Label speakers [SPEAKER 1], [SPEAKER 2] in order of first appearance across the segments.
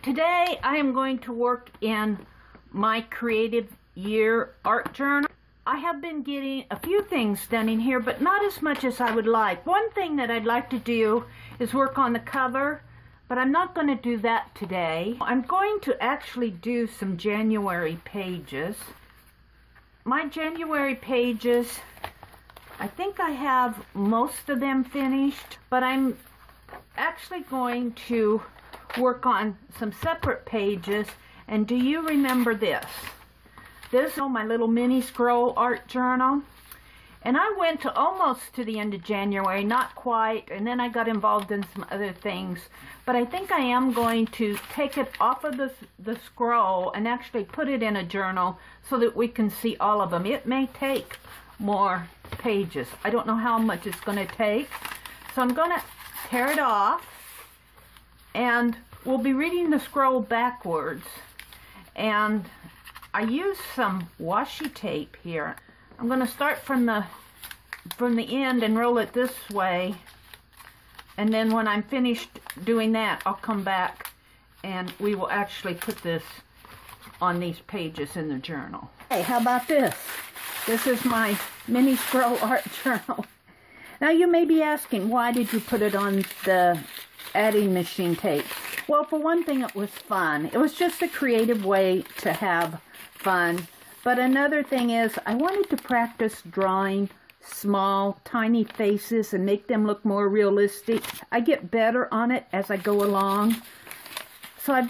[SPEAKER 1] Today I am going to work in my creative year art journal. I have been getting a few things done in here, but not as much as I would like. One thing that I'd like to do is work on the cover, but I'm not going to do that today. I'm going to actually do some January pages. My January pages, I think I have most of them finished, but I'm actually going to work on some separate pages. And do you remember this? This is my little mini scroll art journal. And I went to almost to the end of January, not quite, and then I got involved in some other things. But I think I am going to take it off of the scroll and actually put it in a journal so that we can see all of them. It may take more pages. I don't know how much it's going to take. So I'm going to tear it off, and we'll be reading the scroll backwards. And I use some washi tape here. I'm going to start from the end and roll it this way, and then when I'm finished doing that, I'll come back and we will actually put this on these pages in the journal. Hey, how about this? This is my mini scroll art journal. Now you may be asking, why did you put it on the adding machine tape? Well, for one thing, it was fun. It was just a creative way to have fun. But another thing is, I wanted to practice drawing small, tiny faces and make them look more realistic. I get better on it as I go along. So I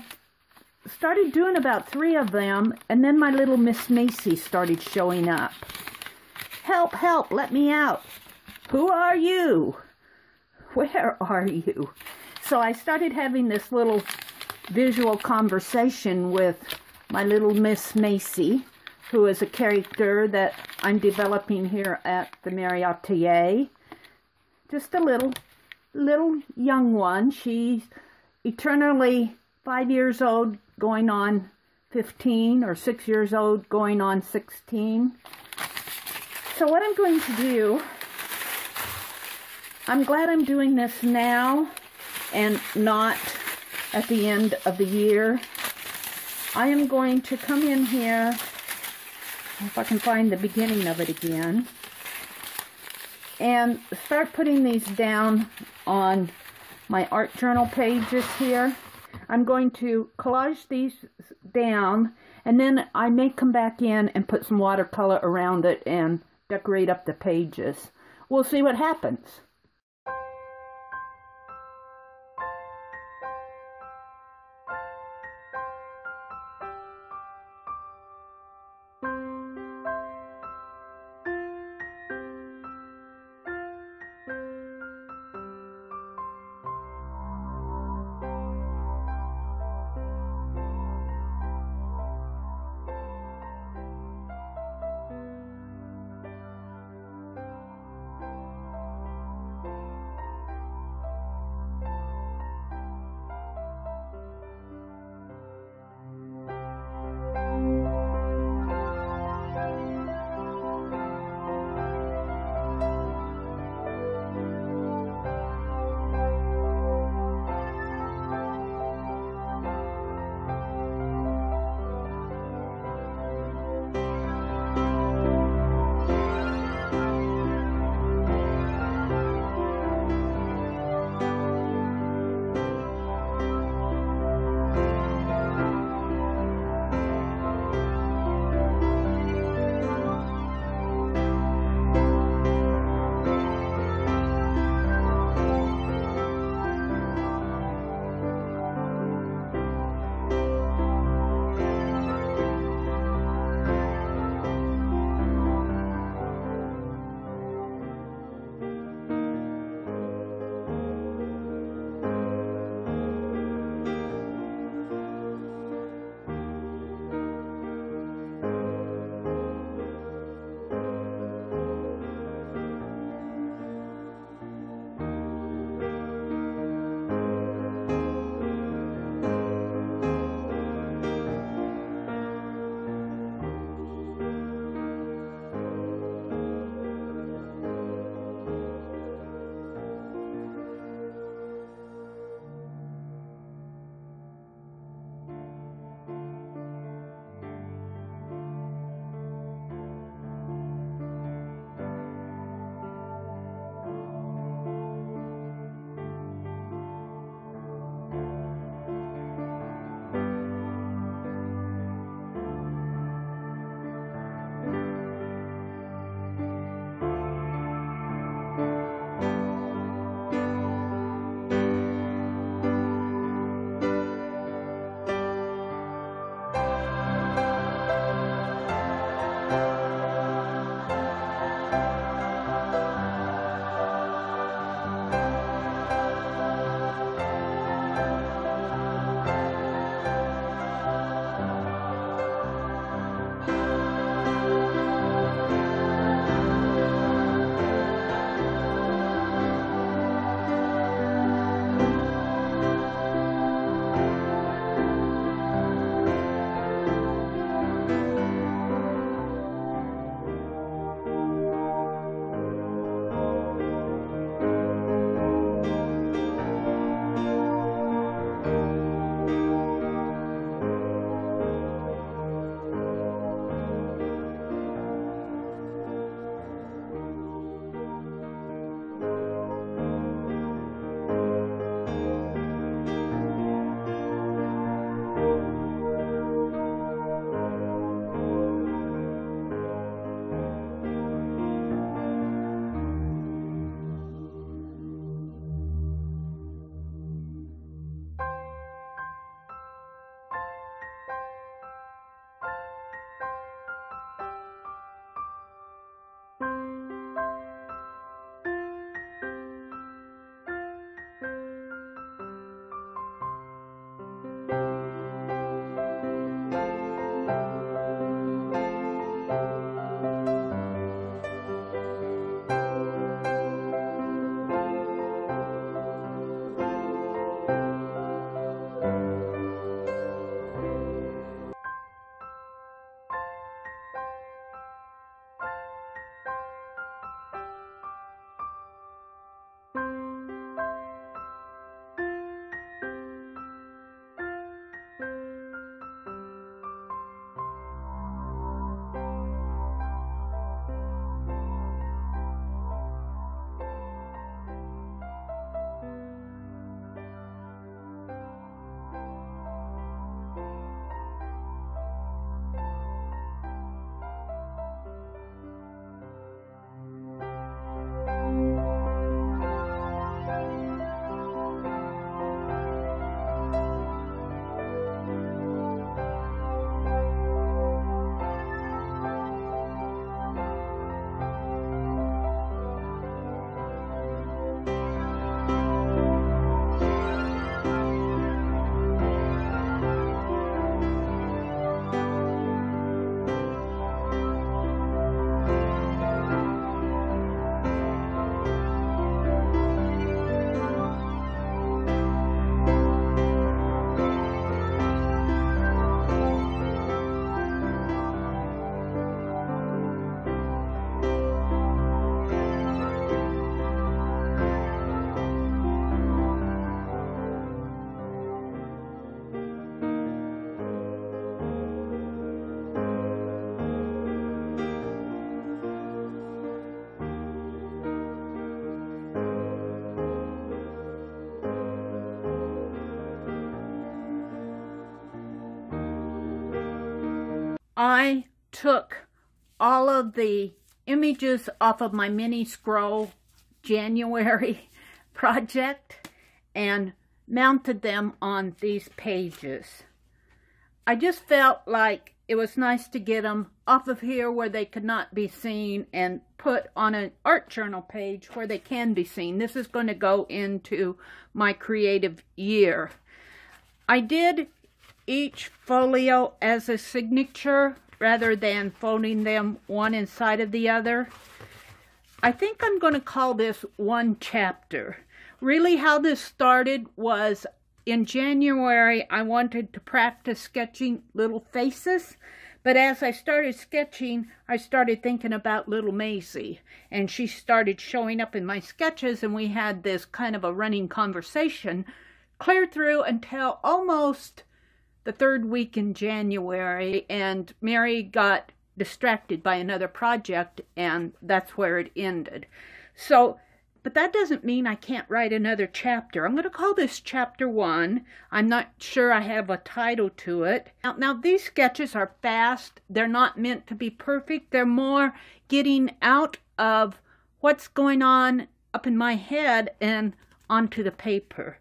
[SPEAKER 1] started doing about 3 of them, and then my little Miss Macy started showing up. Help, help, let me out. Who are you? Where are you? So I started having this little visual conversation with my little Miss Macy, who is a character that I'm developing here at the Meri Atelier. Just a little young one. She's eternally 5 years old, going on 15, or 6 years old, going on 16. So what I'm going to do, I'm glad I'm doing this now and not at the end of the year. I am going to come in here, if I can find the beginning of it again, and start putting these down on my art journal pages here. I'm going to collage these down, and then I may come back in and put some watercolor around it and decorate up the pages. We'll see what happens. I took all of the images off of my mini scroll January project and mounted them on these pages. I just felt like it was nice to get them off of here where they could not be seen and put on an art journal page where they can be seen. This is going to go into my creative year. I did each folio as a signature rather than folding them one inside of the other. I think I'm going to call this one chapter. Really how this started was in January, I wanted to practice sketching little faces, but as I started sketching, I started thinking about little Maisie, and she started showing up in my sketches, and we had this kind of a running conversation clear through until almost the third week in January, and Mary got distracted by another project, and that's where it ended. So, but that doesn't mean I can't write another chapter. I'm going to call this chapter 1. I'm not sure I have a title to it. Now these sketches are fast. They're not meant to be perfect. They're more getting out of what's going on up in my head and onto the paper.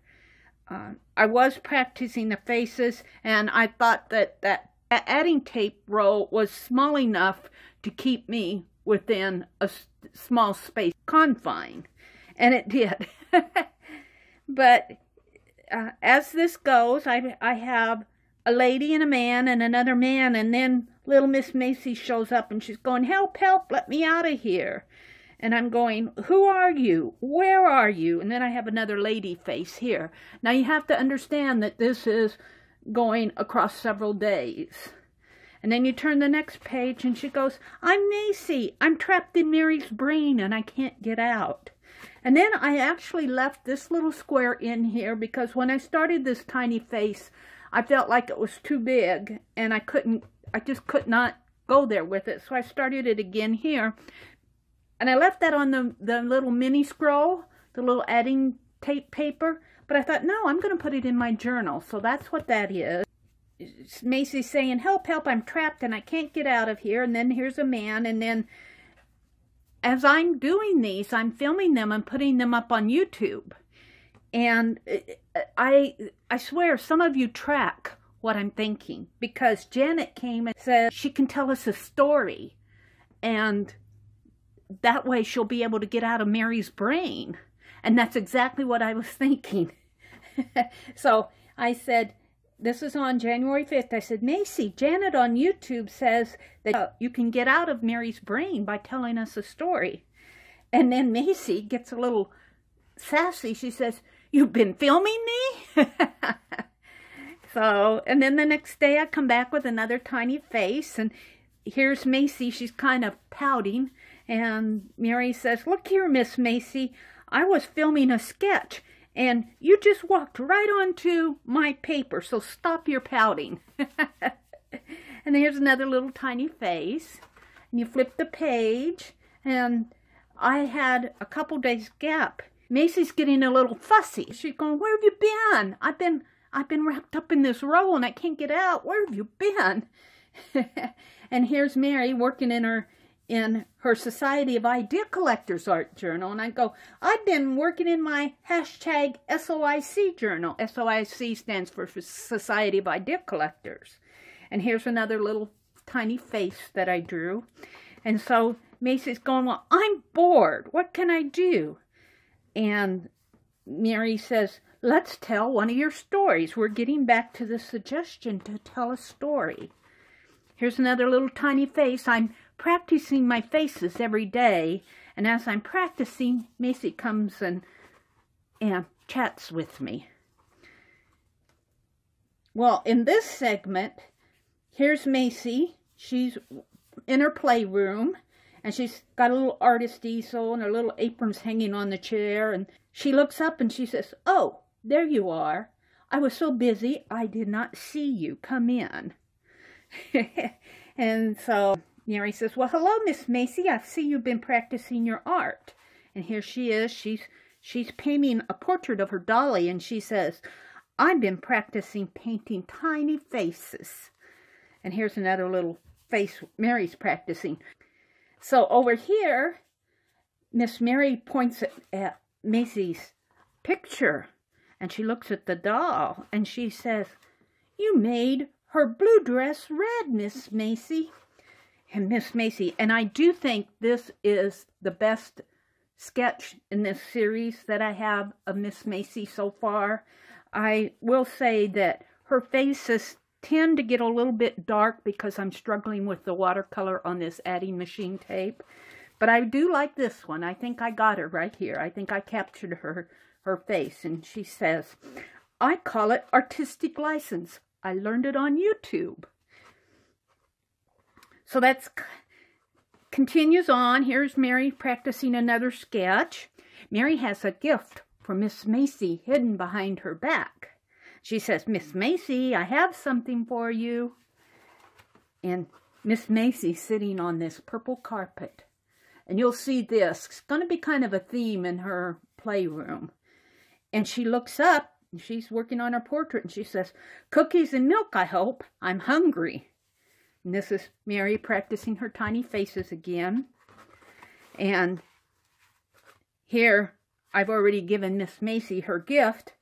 [SPEAKER 1] I was practicing the faces, and I thought that that adding tape roll was small enough to keep me within a small space confine. And it did. But as this goes, I have a lady and a man and another man, and then little Miss Macy shows up and she's going, "Help, help, let me out of here." And I'm going, "Who are you? Where are you?" And then I have another lady face here. Now you have to understand that this is going across several days. And then you turn the next page and she goes, "I'm Macy. I'm trapped in Mary's brain and I can't get out." And then I actually left this little square in here because when I started this tiny face, I felt like it was too big and I just could not go there with it. So I started it again here. And I left that on the little mini scroll, the little adding tape paper. But I thought, no, I'm going to put it in my journal. So that's what that is. Macy saying, "Help, help, I'm trapped and I can't get out of here." And then here's a man. And then as I'm doing these, I'm filming them and putting them up on YouTube. And I swear some of you track what I'm thinking, because Janet came and said she can tell us a story. And that way she'll be able to get out of Mary's brain. And that's exactly what I was thinking. So I said, this is on January 5th. I said, "Macy, Janet on YouTube says that you can get out of Mary's brain by telling us a story." And then Macy gets a little sassy. She says, "You've been filming me?" So, and then the next day I come back with another tiny face. And here's Macy. She's kind of pouting. And Mary says, "Look here, Miss Macy. I was filming a sketch. And you just walked right onto my paper, so stop your pouting." And here's another little tiny face. And you flip the page, and I had a couple days gap. Macy's getting a little fussy. She's going, "Where have you been? I've been wrapped up in this roll and I can't get out. Where have you been?" And here's Mary working in her Society of Idea Collectors art journal. And I go, "I've been working in my hashtag SOIC journal." SOIC stands for Society of Idea Collectors. And here's another little tiny face that I drew. And so Macy's going, "Well, I'm bored. What can I do?" And Mary says, "Let's tell one of your stories. We're getting back to the suggestion to tell a story." Here's another little tiny face. I'm practicing my faces every day, and as I'm practicing, Macy comes and chats with me. Well, in this segment, here's Macy. She's in her playroom, and she's got a little artist easel, and her little apron's hanging on the chair, and she looks up and she says, "Oh, there you are. I was so busy, I did not see you. Come in." And so Mary says, "Well, hello, Miss Macy. I see you've been practicing your art." And here she is. She's painting a portrait of her dolly, and she says, "I've been practicing painting tiny faces." And here's another little face Meri's practicing. So over here, Miss Meri points at Macy's picture, and she looks at the doll, and she says, "You made her blue dress red, Miss Macy." And Miss Macy, and I do think this is the best sketch in this series that I have of Miss Macy so far. I will say that her faces tend to get a little bit dark because I'm struggling with the watercolor on this adding machine tape. But I do like this one. I think I got her right here. I think I captured her face. And she says, "I call it artistic license. I learned it on YouTube." So that's continues on. Here's Meri practicing another sketch. Meri has a gift for Miss Macy hidden behind her back. She says, "Miss Macy, I have something for you." And Miss Macy sitting on this purple carpet. And you'll see this. It's going to be kind of a theme in her playroom. And she looks up, and she's working on her portrait, and she says, "Cookies and milk, I hope. I'm hungry." And this is Meri practicing her tiny faces again. And here, I've already given Miss Macy her gift.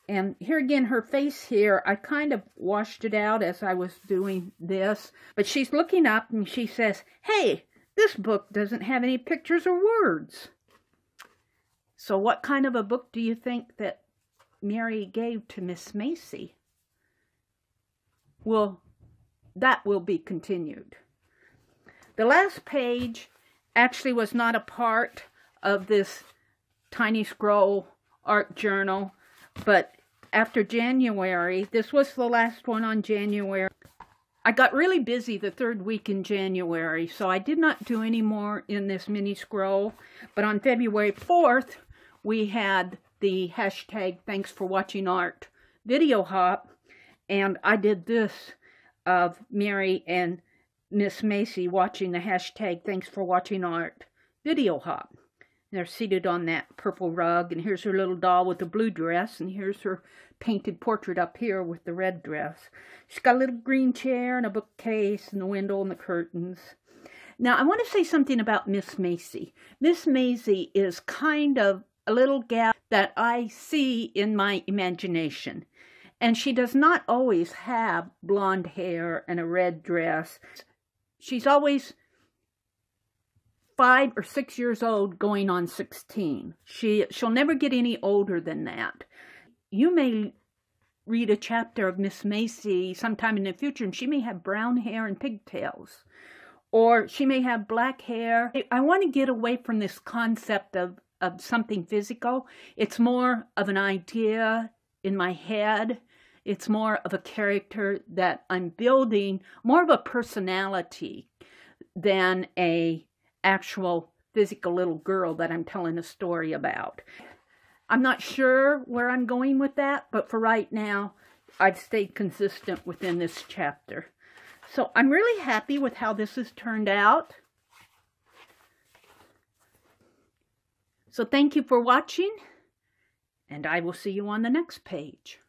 [SPEAKER 1] And here again, her face here, I kind of washed it out as I was doing this. But she's looking up and she says, "Hey, this book doesn't have any pictures or words." So what kind of a book do you think that Meri gave to Miss Macy? Well, that will be continued. The last page actually was not a part of this Tiny Scroll art journal, but after January, this was the last one on January. I got really busy the third week in January, so I did not do any more in this mini scroll. But on February 4th, we had the hashtag Thanks for Watching Art video hop, and I did this of Meri and Miss Macy watching the hashtag Thanks for Watching Art video hop. They're seated on that purple rug, and here's her little doll with the blue dress, and here's her painted portrait up here with the red dress. She's got a little green chair and a bookcase and the window and the curtains. Now, I want to say something about Miss Macy. Miss Macy is kind of a little gal that I see in my imagination. And she does not always have blonde hair and a red dress. She's always 5 or 6 years old going on 16. She'll never get any older than that. You may read a chapter of Miss Macy sometime in the future and she may have brown hair and pigtails. Or she may have black hair. I want to get away from this concept of something physical. It's more of an idea in my head. It's more of a character that I'm building, more of a personality than a actual physical little girl that I'm telling a story about. I'm not sure where I'm going with that, but for right now, I've stayed consistent within this chapter. So I'm really happy with how this has turned out. So thank you for watching, and I will see you on the next page.